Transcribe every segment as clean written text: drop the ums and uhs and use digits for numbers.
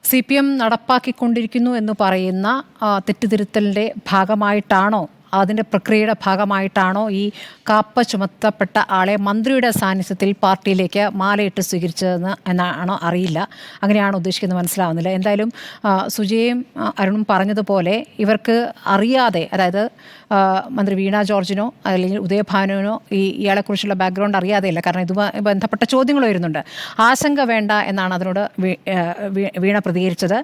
CPM നടപ്പാക്കിക്കൊണ്ടിരിക്കുന്നു എന്ന് പറയുന്ന തെറ്റുതിരുത്തലിൻ്റെ ഭാഗമായിട്ടാണോ, അതിൻ്റെ പ്രക്രിയയുടെ ഭാഗമായിട്ടാണോ ഈ കാപ്പ ചുമത്തപ്പെട്ട ആളെ മന്ത്രിയുടെ സാന്നിധ്യത്തിൽ പാർട്ടിയിലേക്ക് മാലയിട്ട് സ്വീകരിച്ചതെന്ന് എന്നാണോ അറിയില്ല. അങ്ങനെയാണ് ഉദ്ദേശിക്കുന്നത്, മനസ്സിലാവുന്നില്ല. എന്തായാലും സുജയും അരുണും പറഞ്ഞതുപോലെ ഇവർക്ക് അറിയാതെ, അതായത് മന്ത്രി വീണ ജോർജിനോ അല്ലെങ്കിൽ ഉദയഭാനുവിനോ ഇയാളെക്കുറിച്ചുള്ള ബാക്ക്ഗ്രൗണ്ട് അറിയാതെയല്ല, കാരണം ഇതുമായി ബന്ധപ്പെട്ട ചോദ്യങ്ങൾ വരുന്നുണ്ട്. ആശങ്ക വേണ്ട എന്നാണ് അതിനോട് വീണ പ്രതികരിച്ചത്.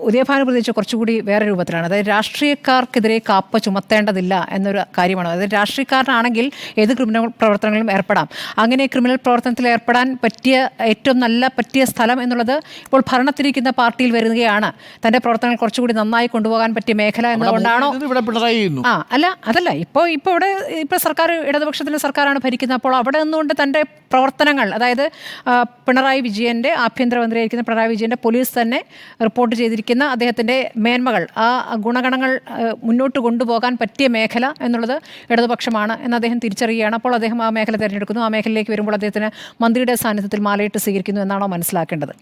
ഉദയഭാനു പ്രതികരിച്ച് കുറച്ചുകൂടി വേറെ രൂപത്തിലാണ്. അതായത് രാഷ്ട്രീയക്കാർക്കെതിരെ കാപ്പ ചുമത്തേണ്ടതില്ല എന്നൊരു കാര്യമാണ്. അതായത് രാഷ്ട്രീയക്കാരനാണെങ്കിൽ ഏത് ക്രിമിനൽ പ്രവർത്തനങ്ങളിലും ഏർപ്പെടാം. അങ്ങനെ ക്രിമിനൽ പ്രവർത്തനത്തിൽ ഏർപ്പെടാൻ പറ്റിയ ഏറ്റവും പറ്റിയ സ്ഥലം എന്നുള്ളത് ഇപ്പോൾ ഭരണത്തിരിക്കുന്ന പാർട്ടിയിൽ വരികയാണ്. തൻ്റെ പ്രവർത്തനങ്ങൾ കുറച്ചുകൂടി നന്നായി കൊണ്ടുപോകാൻ പറ്റിയ മേഖല എന്നതുകൊണ്ടാണോ? അതല്ല, ഇപ്പോൾ സർക്കാർ ഇടതുപക്ഷത്തിൻ്റെ സർക്കാരാണ് ഭരിക്കുന്നത്. അപ്പോൾ അവിടെ നിന്നുകൊണ്ട് തൻ്റെ പ്രവർത്തനങ്ങൾ, അതായത് പിണറായി വിജയൻ്റെ ആഭ്യന്തരമന്ത്രിയായിരിക്കുന്ന പിണറായി വിജയൻ്റെ പോലീസ് തന്നെ റിപ്പോർട്ട് ചെയ്തിരിക്കുന്ന അദ്ദേഹത്തിൻ്റെ മേന്മകൾ, ആ ഗുണഗണങ്ങൾ മുന്നോട്ട് കൊണ്ടുപോകാൻ പറ്റിയ മേഖല എന്നുള്ളത് ഇടതുപക്ഷമാണ് എന്ന് അദ്ദേഹം തിരിച്ചറിയുകയാണ്. അപ്പോൾ അദ്ദേഹം ആ മേഖല തിരഞ്ഞെടുക്കുന്നു. ആ മേഖലയിലേക്ക് വരുമ്പോൾ അദ്ദേഹത്തിന് മന്ത്രിയുടെ സാന്നിധ്യത്തിൽ മാലയിട്ട് സ്വീകരിക്കുന്നു എന്നാണോ മനസ്സിലാക്കേണ്ടത്?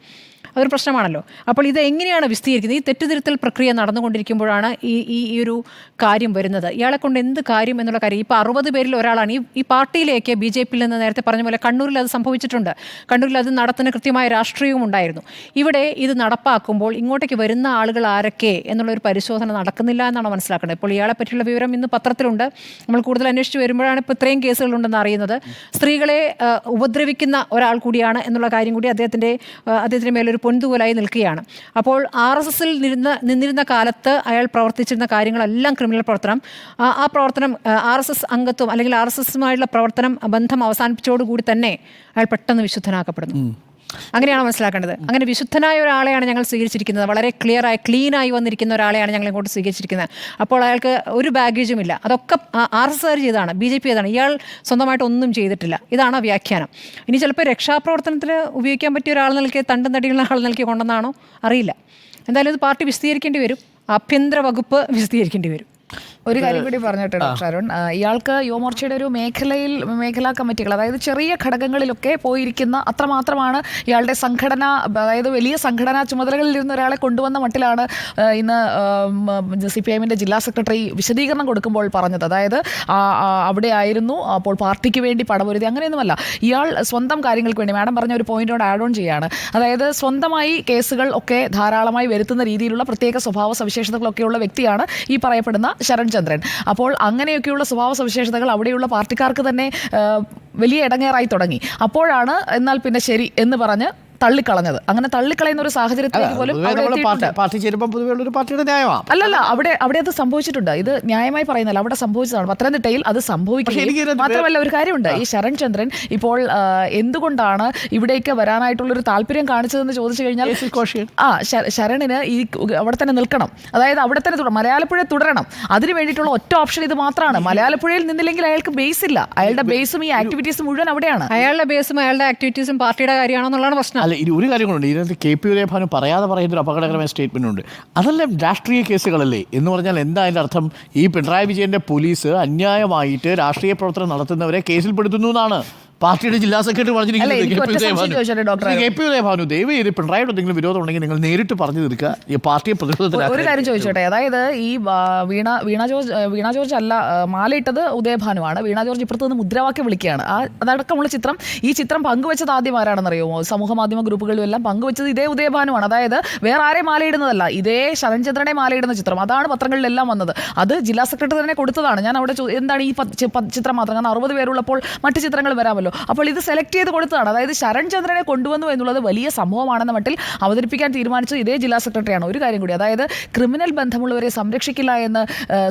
അതൊരു പ്രശ്നമാണല്ലോ. അപ്പോൾ ഇത് എങ്ങനെയാണ് വിശദീകരിക്കുന്നത്? ഈ തെറ്റുതിരുത്തൽ പ്രക്രിയ നടന്നുകൊണ്ടിരിക്കുമ്പോഴാണ് ഈ ഒരു കാര്യം വരുന്നത്. ഇയാളെ കൊണ്ട് എന്ത് കാര്യം എന്നുള്ള കാര്യം. ഇപ്പോൾ 60 പേരിൽ ഒരാളാണ് ഈ പാർട്ടിയിലേക്ക് BJPയിൽ നിന്ന് നേരത്തെ പറഞ്ഞ പോലെ കണ്ണൂരിൽ അത് സംഭവിച്ചിട്ടുണ്ട്. കണ്ണൂരിൽ അത് നടത്തുന്ന കൃത്യമായ രാഷ്ട്രീയവും ഉണ്ടായിരുന്നു. ഇവിടെ ഇത് നടപ്പാക്കുമ്പോൾ ഇങ്ങോട്ടേക്ക് വരുന്ന ആളുകൾ ആരൊക്കെ എന്നുള്ളൊരു പരിശോധന നടക്കുന്നില്ല എന്നാണ് മനസ്സിലാക്കേണ്ടത്. ഇപ്പോൾ ഇയാളെ പറ്റിയുള്ള വിവരം ഇന്ന് പത്രത്തിലുണ്ട്. നമ്മൾ കൂടുതൽ അന്വേഷിച്ച് വരുമ്പോഴാണ് ഇപ്പോൾ ഇത്രയും കേസുകളുണ്ടെന്ന് അറിയുന്നത്. സ്ത്രീകളെ ഉപദ്രവിക്കുന്ന ഒരാൾ കൂടിയാണ് എന്നുള്ള കാര്യം കൂടി അദ്ദേഹത്തിൻ്റെ മേലൊരു പൊന്തുപോലായി നിൽക്കുകയാണ്. അപ്പോൾ RSSൽ നിന്നിരുന്ന കാലത്ത് അയാൾ പ്രവർത്തിച്ചിരുന്ന കാര്യങ്ങളെല്ലാം ക്രിമിനൽ പ്രവർത്തനം. ആ പ്രവർത്തനം RSS അംഗത്വം അല്ലെങ്കിൽ RSSുമായുള്ള പ്രവർത്തനം ബന്ധം അവസാനിപ്പിച്ചോടുകൂടി തന്നെ അയാൾ പെട്ടെന്ന് വിശുദ്ധനാക്കപ്പെടുന്നു. അങ്ങനെയാണ് മനസ്സിലാക്കേണ്ടത്. അങ്ങനെ വിശുദ്ധനായ ഒരാളെയാണ് ഞങ്ങൾ സ്വീകരിച്ചിരിക്കുന്നത്. വളരെ ക്ലീനായി വന്നിരിക്കുന്ന ഒരാളെയാണ് ഞങ്ങൾ ഇങ്ങോട്ട് സ്വീകരിച്ചിരിക്കുന്നത്. അപ്പോൾ അയാൾക്ക് ഒരു ബാഗേജും ഇല്ല. അതൊക്കെ RSSകാർ ചെയ്തതാണ്, BJP ചെയ്തതാണ്. ഇയാൾ സ്വന്തമായിട്ട് ഒന്നും ചെയ്തിട്ടില്ല. ഇതാണ് വ്യാഖ്യാനം. ഇനി ചിലപ്പോൾ രക്ഷാപ്രവർത്തനത്തിന് ഉപയോഗിക്കാൻ പറ്റിയ ഒരാൾ നൽകിയ തണ്ടും തടിയുള്ള ആൾ നൽകി കൊണ്ടെന്നാണോ അറിയില്ല. എന്തായാലും ഇത് പാർട്ടി വിശദീകരിക്കേണ്ടി വരും. ആഭ്യന്തര വകുപ്പ് വിശദീകരിക്കേണ്ടി വരും. ഒരു കാര്യം കൂടി പറഞ്ഞിട്ട് ഡോക്ടർ അരുൺ, ഇയാൾക്ക് യുവമോർച്ചയുടെ ഒരു മേഖലാ കമ്മിറ്റികൾ, അതായത് ചെറിയ ഘടകങ്ങളിലൊക്കെ പോയിരിക്കുന്ന അത്രമാത്രമാണ് ഇയാളുടെ സംഘടന, അതായത് വലിയ സംഘടനാ ചുമതലകളിൽ ഇരുന്ന ഒരാളെ കൊണ്ടുവന്ന മട്ടിലാണ് ഇന്ന് CPIMൻ്റെ ജില്ലാ സെക്രട്ടറി വിശദീകരണം കൊടുക്കുമ്പോൾ പറഞ്ഞത്. അതായത് അവിടെ ആയിരുന്നു, അപ്പോൾ പാർട്ടിക്ക് വേണ്ടി പടപൊരുതി, അങ്ങനെയൊന്നുമല്ല. ഇയാൾ സ്വന്തം കാര്യങ്ങൾക്ക് വേണ്ടി, മാഡം പറഞ്ഞ ഒരു പോയിന്റോട് ആഡ് ഓൺ ചെയ്യാണ്. അതായത് സ്വന്തമായി കേസുകൾ ഒക്കെ ധാരാളമായി വരുത്തുന്ന രീതിയിലുള്ള പ്രത്യേക സ്വഭാവ സവിശേഷതകളൊക്കെയുള്ള വ്യക്തിയാണ് ഈ പറയപ്പെടുന്ന ശരൺ ചന്ദ്രൻ. അപ്പോൾ അങ്ങനെയൊക്കെയുള്ള സ്വഭാവ സവിശേഷതകൾ അവിടെയുള്ള പാർട്ടിക്കാർക്ക് തന്നെ വലിയ ഇടങ്ങേറായി തുടങ്ങി. അപ്പോഴാണ് എന്നാൽ പിന്നെ ശരി എന്ന് പറഞ്ഞ് തള്ളിക്കളഞ്ഞത്. അങ്ങനെ തള്ളിക്കളയുന്ന ഒരു സാഹചര്യത്തിലേക്ക് പോലും അല്ലല്ല, അവിടെ അത് സംഭവിച്ചിട്ടുണ്ട്. ഇത് ന്യായമായി പറയുന്നില്ല, അവിടെ സംഭവിച്ചതാണ്. പത്തനംതിട്ടയിൽ അത് സംഭവിക്കുന്നത് മാത്രമല്ല, ഒരു കാര്യമുണ്ട്. ഈ ശരൺ ചന്ദ്രൻ ഇപ്പോൾ എന്തുകൊണ്ടാണ് ഇവിടേക്ക് വരാനായിട്ടുള്ളൊരു താല്പര്യം കാണിച്ചതെന്ന് ചോദിച്ചു കഴിഞ്ഞാൽ, ശരണിന് ഈ അവിടെ തന്നെ നിൽക്കണം, അതായത് അവിടെ തന്നെ മലയാലപ്പുഴ തുടരണം. അതിന് വേണ്ടിയിട്ടുള്ള ഒറ്റ ഓപ്ഷൻ ഇത് മാത്രമാണ്. മലയാലപ്പുഴയിൽ നിന്നില്ലെങ്കിൽ അയാൾക്ക് ബേസ് ഇല്ല. അയാളുടെ ബേസും ഈ ആക്ടിവിറ്റീസും മുഴുവൻ അവിടെയാണ്. അയാളുടെ ബേസും അയാളുടെ ആക്ടിവിറ്റീസും പാർട്ടിയുടെ കാര്യമാണോ എന്നുള്ളതാണ് പ്രശ്നം. അല്ല, ഒരു കാര്യം കൊണ്ടുണ്ട്. ഇതിനകത്ത് KP ഉദയഭാനു പറയാതെ പറയുന്നൊരു അപകടകരമായ സ്റ്റേറ്റ്മെൻ്റ് ഉണ്ട്. അതെല്ലാം രാഷ്ട്രീയ കേസുകളല്ലേ എന്ന് പറഞ്ഞാൽ എന്താ അതിൻ്റെ അർത്ഥം? ഈ പിണറായി വിജയൻ്റെ പോലീസ് അന്യായമായിട്ട് രാഷ്ട്രീയ പ്രവർത്തനം നടത്തുന്നവരെ കേസിൽപ്പെടുത്തുന്നു എന്നാണ് പാർട്ടിയുടെ ജില്ലാ സെക്രട്ടറി പറഞ്ഞിരിക്കുന്നത്. KP ഉദയഭാനു, ദയവ് ചെയ്ത് പിണറായിയുടെ എന്തെങ്കിലും വിരോധം ഉണ്ടെങ്കിൽ നിങ്ങൾ നേരിട്ട് പറഞ്ഞു തീർക്കുക. ഈ പാർട്ടിയെ പ്രതിരോധത്തിലാക്കുക. ഒരു കാര്യം ചോദിച്ചോട്ടെ, അതായത് ഈ വീണ ജോർജ് അല്ല മാലയിട്ടത് ഉദയഭാനുവാണ്. വീണ ജോർജ് ഇപ്പുറത്ത് നിന്ന് മുദ്രാവാക്യം വിളിക്കുകയാണ്. അതടക്കമുള്ള ഈ ചിത്രം പങ്കുവെച്ചത് ആദ്യം ആരാണെന്ന് അറിയുമോ? സമൂഹ മാധ്യമ ഗ്രൂപ്പുകളിലും എല്ലാം പങ്കുവെച്ചത് ഇതേ ഉദയഭാനുവാണ്. അതായത് വേറെ ആരെയും മാലയിടുന്നതല്ല, ഇതേ ശരൺചന്ദ്രനെ മാലയിടുന്ന ചിത്രം. അതാണ് പത്രങ്ങളിലെല്ലാം വന്നത്. അത് ജില്ലാ സെക്രട്ടറി തന്നെ കൊടുത്തതാണ്. ഞാൻ അവിടെ എന്താണ് ഈ ചിത്രം മാത്രം, കാരണം 60 പേരുള്ളപ്പോൾ മറ്റു ചിത്രങ്ങൾ വരാമല്ലോ. അപ്പോൾ ഇത് സെലക്ട് ചെയ്ത് കൊടുത്തതാണ്. അതായത് ശരൺ ചന്ദ്രനെ കൊണ്ടുവന്നു എന്നുള്ളത് വലിയ സംഭവമാണെന്ന മട്ടിൽ അവതരിപ്പിക്കാൻ തീരുമാനിച്ചത് ഇതേ ജില്ലാ സെക്രട്ടറിയാണ്. ഒരു കാര്യം കൂടി, അതായത് ക്രിമിനൽ ബന്ധമുള്ളവരെ സംരക്ഷിക്കില്ല എന്ന്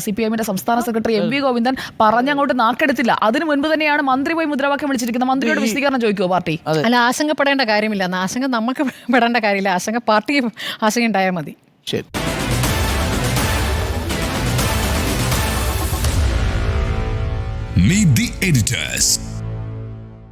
CPIMൻ്റെ സംസ്ഥാന സെക്രട്ടറി MV ഗോവിന്ദൻ പറഞ്ഞങ്ങോട്ട് നാക്കെടുത്തില്ല. അതിന് മുൻപ് തന്നെയാണ് മന്ത്രി പോയി മുദ്രാവാക്യം വിളിച്ചിരിക്കുന്നത്. മന്ത്രിയോട് വിശദീകരണം ചോദിക്കുമോ പാർട്ടി? അല്ല, ആശങ്കപ്പെടേണ്ട കാര്യമില്ല. ആശങ്ക നമുക്ക് പെടേണ്ട കാര്യമില്ല. ആശങ്ക പാർട്ടിക്ക് ആശങ്ക ഉണ്ടായാൽ മതി. ശരി. Meet the editors.